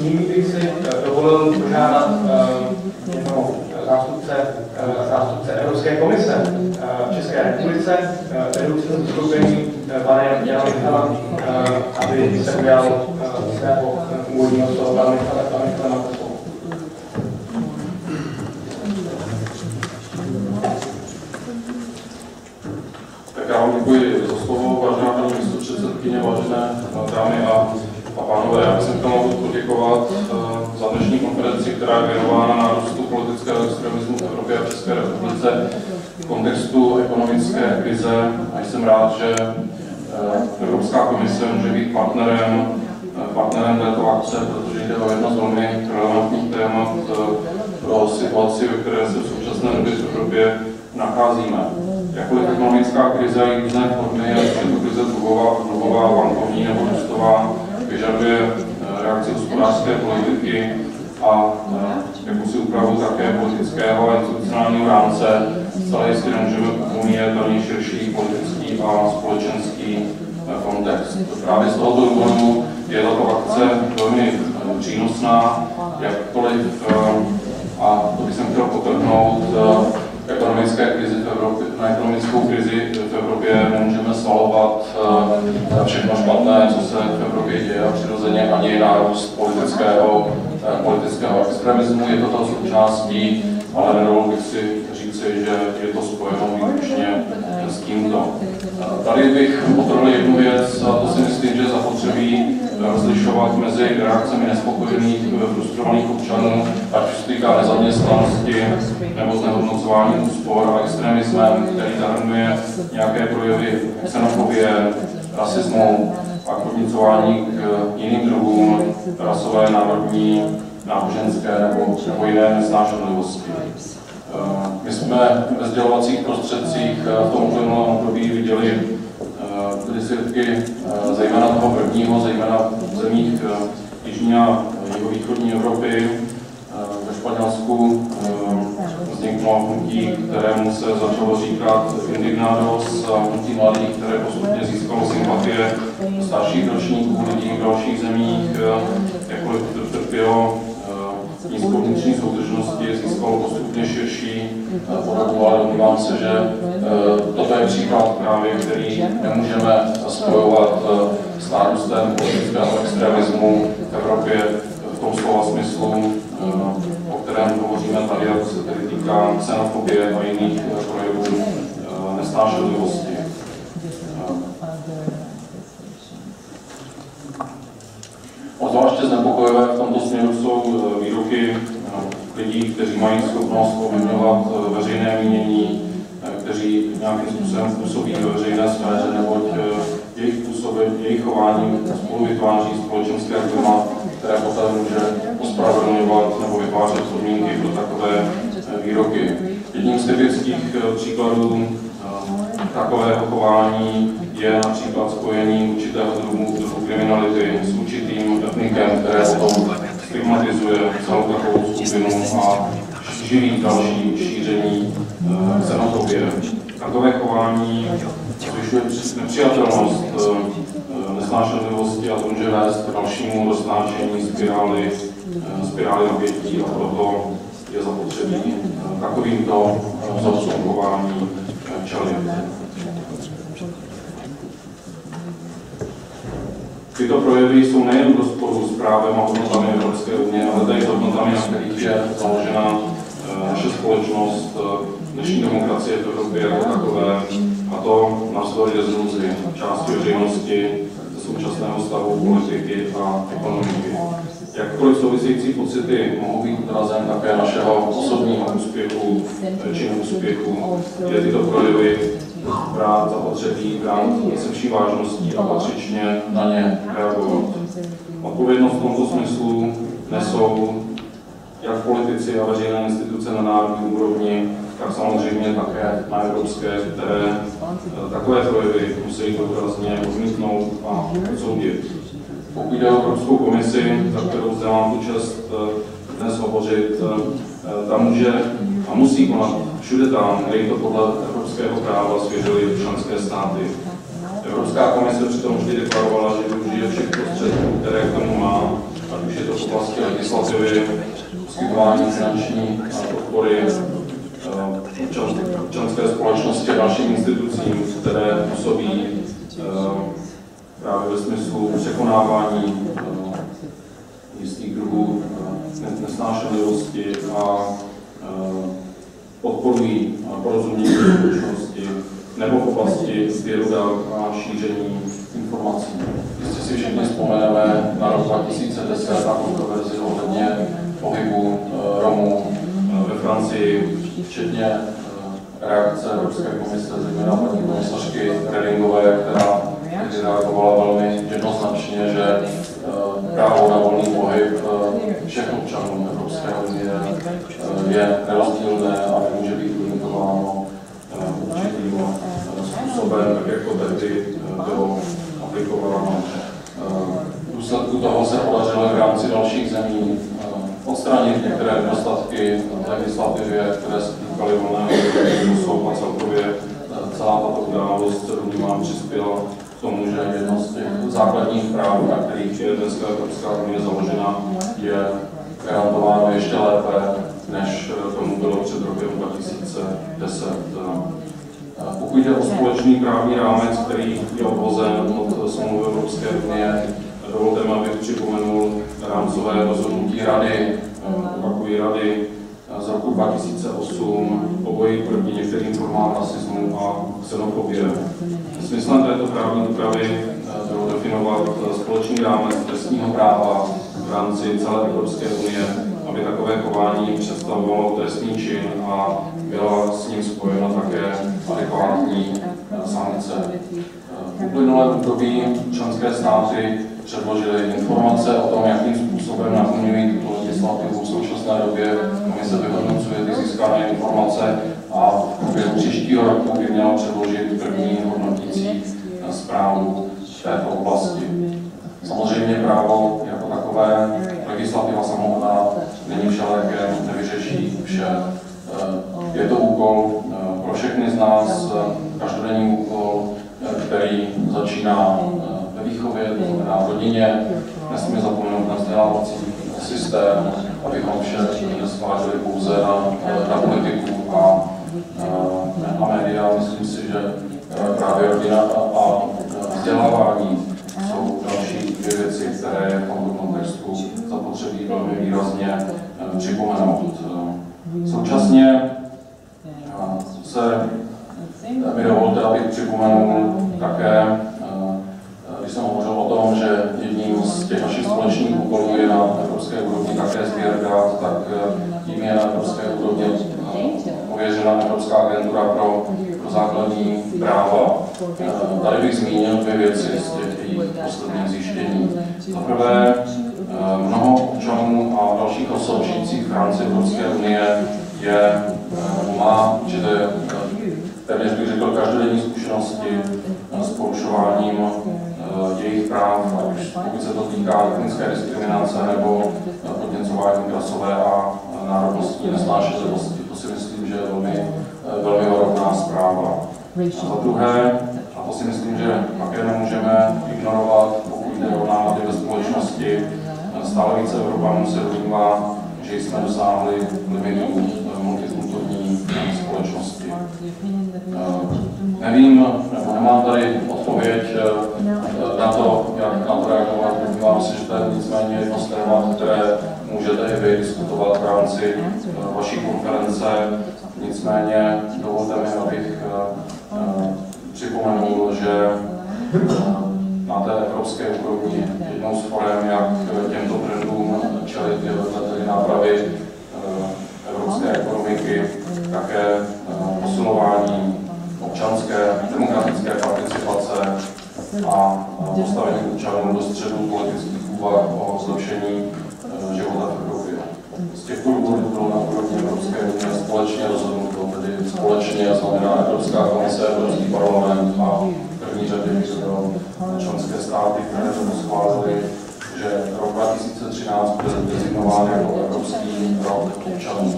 Nyní bych si dovolil požádat zástupce Evropské komise v České republice, vedoucího zastoupení pana Jana Michala, aby se ujal svého úvodního slova. Pan Michal, máte slovo. Tak já vám děkuji za slovo, vážená paní místopředsedkyně, vážené dámy a pánové. Já bych chtěl poděkovat za dnešní konferenci, která je věnována nárůstu politického extremismu v Evropě a České republice v kontextu ekonomické krize. A jsem rád, že Evropská komise může být partnerem této akce, protože jde o jedno z velmi relevantních témat pro situaci, ve které se v současné době v Evropě nacházíme. Jakkoliv ekonomická krize i různé formy, ať je to krize dluhová, bankovní nebo růstová, vyžaduje reakci hospodářské politiky a jakousi úpravu také politického a institucionálního rámce. Stále jistě nemůžeme pomíjet ani širší politický a společenský kontext. Právě z tohoto důvodu je tato akce velmi přínosná, jakkoliv, a to bych chtěl podtrhnout, ekonomické krizi v Evropě, na ekonomickou krizi v Evropě nemůžeme svalovat všechno špatné, co se v Evropě děje, a přirozeně ani nárůst politického extremismu. Je to ta součástí, ale nedovolil bych si říci, že je to spojeno výlučně s tímto. Tady bych podtrhl jednu věc, a to si myslím, že zapotřebí rozlišovat mezi reakcemi nespokojených, frustrovaných občanů, ať už se týká nezaměstnanosti nebo znehodnocování úspor, a extremismem, který zahrnuje nějaké projevy xenofobie, rasismu a podněcování k jiným druhům rasové, národní, náboženské nebo jiné nesnášenlivosti. My jsme ve sdělovacích prostředcích v tom uplynulém období viděli byly svědky zejména toho prvního, zejména v zemích jižní a jihovýchodní Evropy. Ve Španělsku vzniklo hnutí, kterému se začalo říkat Indignados, hnutí mladých, které postupně získalo sympatie starších ročníků, lidí v dalších zemích, jakkoliv trpělo nízkou vnitřní soudržnosti, získalo postupně širší podobu, ale domnívám se, že toto je příklad právě, který nemůžeme spojovat s nárůstem politického extremismu v Evropě v tom slova smyslu, o kterém hovoříme tady, jak se tedy týká xenofobie a jiných projevů nesnášenlivosti. Zvláště znepokojivé v tomto směru jsou výroky lidí, kteří mají schopnost ovlivňovat veřejné mínění, kteří nějakým způsobem působí ve veřejné sféře, neboť jejich chování spolu vytváří společenské klima, které poté může ospravedlňovat nebo vytvářet podmínky pro takové výroky. Jedním z typických příkladů takového chování je například spojení určitého druhu kriminality s určitým etnikem, které potom stigmatizuje celou takovou skupinu a živí další šíření xenofobie. Takové chování zvyšuje nepřijatelnost nesnášenlivosti a to může vést k dalšímu roznášení spirály napětí, a proto je zapotřebí takovýmto vzorcům chování čelit. Tyto projevy jsou nejen v rozporu s právem a hodnotami Evropské unie, ale také hodnotami, na kterých je založena naše společnost, dnešní demokracie v Evropě jako takové, a to navzdory deziluzí části veřejnosti ze současného stavu politiky a ekonomiky. Jakkoliv související pocity mohou být odrazem také našeho osobního úspěchu či neúspěchu, je tyto projevy brát zapotřebí brát se vší vážností a patřičně na ně reagovat. Odpovědnost v tomto smyslu nesou jak politici a veřejné instituce na národní úrovni, tak samozřejmě také na evropské, které takové projevy musí důrazně odmítnout a odsoudit. Pokud jde o Evropskou komisi, za kterou zde mám tu čest dnes hovořit, ta může a musí konat všude tam, kde to podle evropského práva svěřily členské státy. Evropská komise přitom vždy deklarovala, že využije všech prostředků, které k tomu má, ať už je to v oblasti legislativy, poskytování finanční podpory občanské společnosti a dalším institucím, které působí právě ve smyslu překonávání jistých druhů nesnášenlivosti a podporují porozumění společnosti nebo v oblasti sběru dat a šíření informací. Jistě si všichni vzpomeneme na rok 2010 a kontroverzi ohledně pohybu Romů ve Francii, včetně reakce Evropské komise, zejména paní komisařky Redingové, která reagovala velmi jednoznačně, že právo na volný pohyb všech občanů Evropské unie je nerozdílné a nemůže být limitováno určitým způsobem, tak jako tehdy bylo aplikováno. V důsledku toho se podařilo v rámci dalších zemí odstranit některé nedostatky v legislativě, které se týkaly volného pohybu a celkově celá tato událost se domnívám přispěla k tomu, že jedno z těch základních práv, na kterých je dneska Evropská unie založena, je garantováno ještě lépe, než tomu bylo před rokem 2010. Pokud jde o společný právní rámec, který je odvozen od smlouvy Evropské unie, dovolte mi, abych připomenul rámcové rozhodnutí Rady, Rady z roku 2008 o boji proti některým formám rasismu a xenofobie. Smyslem této právní úpravy bylo definovat společný rámec trestního práva v rámci celé Evropské unie, aby takové chování představovalo trestný čin a byla s ním spojena také adekvátní sankce. V uplynulém období členské státy předložily informace o tom, jakým způsobem naplňují tuto legislativu v současné době. Komise vyhodnocuje ty získané informace a v průběhu příštího roku by měla předložit první hodnotící zprávu v této oblasti. Samozřejmě právo jako takové, legislativa samotná není všelékem, nevyřeší vše. Je to úkol pro všechny z nás, každodenní úkol, který začíná ve výchově, to znamená v rodině. Nesmíme zapomenout na vzdělávací systém, abychom vše nesváželi pouze na politiku a média. Myslím si, že právě rodina a vzdělávání jsou další dvě věci, které v tomto kontextu zapotřebí velmi výrazně připomenout. Současně mi dovolte, abych připomenul také, když jsem hovořil o tom, že jedním z těch našich společných úkolů je na evropské úrovni také sběr dat, tak tím je na evropské úrovni pověřena Evropská agentura pro základní práva. Tady bych zmínil dvě věci z těch jejich posledních zjištění. Za prvé, mnoho občanů a dalších osob žijících v rámci Evropské unie má určité, téměř bych řekl, každodenní zkušenosti s porušováním jejich práv, pokud se to týká etnické diskriminace nebo podněcování rasové a národnostní nesnášenlivosti. To si myslím, že je velmi varovná zpráva. A za druhé, a to si myslím, že také nemůžeme ignorovat, pokud jde o nálady ve společnosti, stále více Evropanů se domnívá, že jsme dosáhli limitů multikulturní společnosti. Nevím, nebo nemám tady odpověď na to, jak na to reagovat. Domnívám se, že to je nicméně jedno z témat, které můžete i vy diskutovat v rámci vaší konference. Nicméně dovolte mi, abych připomenul, že na té evropské úrovni jednou z forem, jak těmto trendům čelit, je vedle nápravy evropské ekonomiky, také posilování občanské, demokratické participace a postavení občanů do středu politických úvah o zlepšení života v Evropě. Z těchto důvodů bylo na úrovni Evropské unie společně rozhodnuto, tedy společně znamená Evropská komise, Evropský parlament a v první řadě členské státy, které to schválily, že rok 2010 2013 byl designován jako Evropský rok občanů.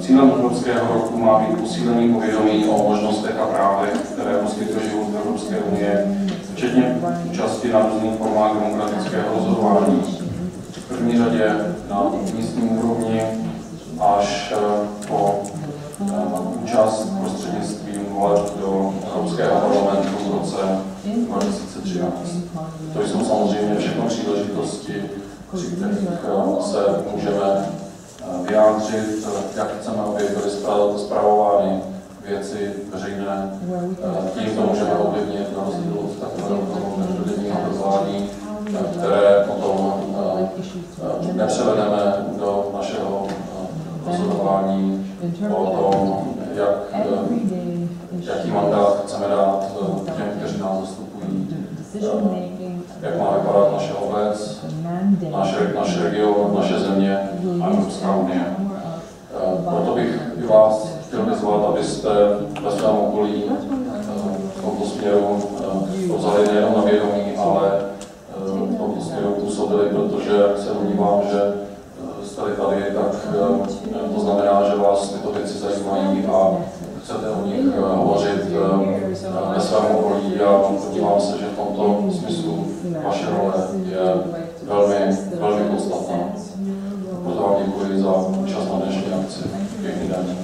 Cílem Evropského roku má být posílení povědomí o možnostech a právech, které poskytuje život v Evropské unie, včetně účasti na různých formách demokratického rozhodování. V první řadě na místní úrovni až po účast prostřednictvím voleb do Evropského parlamentu v roce 2013. To jsou samozřejmě všechno příležitosti, při kterých se můžeme vyjádřit, jak chceme, aby byly spravovány věci veřejné. Tím to můžeme ovlivnit na rozdíl od takového každodenního rozhodování, které potom nepřevedeme do našeho rozhodování o tom, jaký mandát chceme dát těm, kteří nás zastupují, jak má vypadat naše obec, náš region, naše země a Evropská unie. Proto bych i vás chtěl vyzvat, abyste ve svém okolí v tomto směru to vzali nejenom na vědomí, ale v tomto směru působili, protože se domnívám, že jste tady, tak to znamená, že vás tyto věci zajímají a chcete o nich hovořit ve svém okolí a domnívám se, že v tomto smyslu vaše role je velmi podstatná. Proto vám děkuji za účast na dnešní akci. Pěkný den.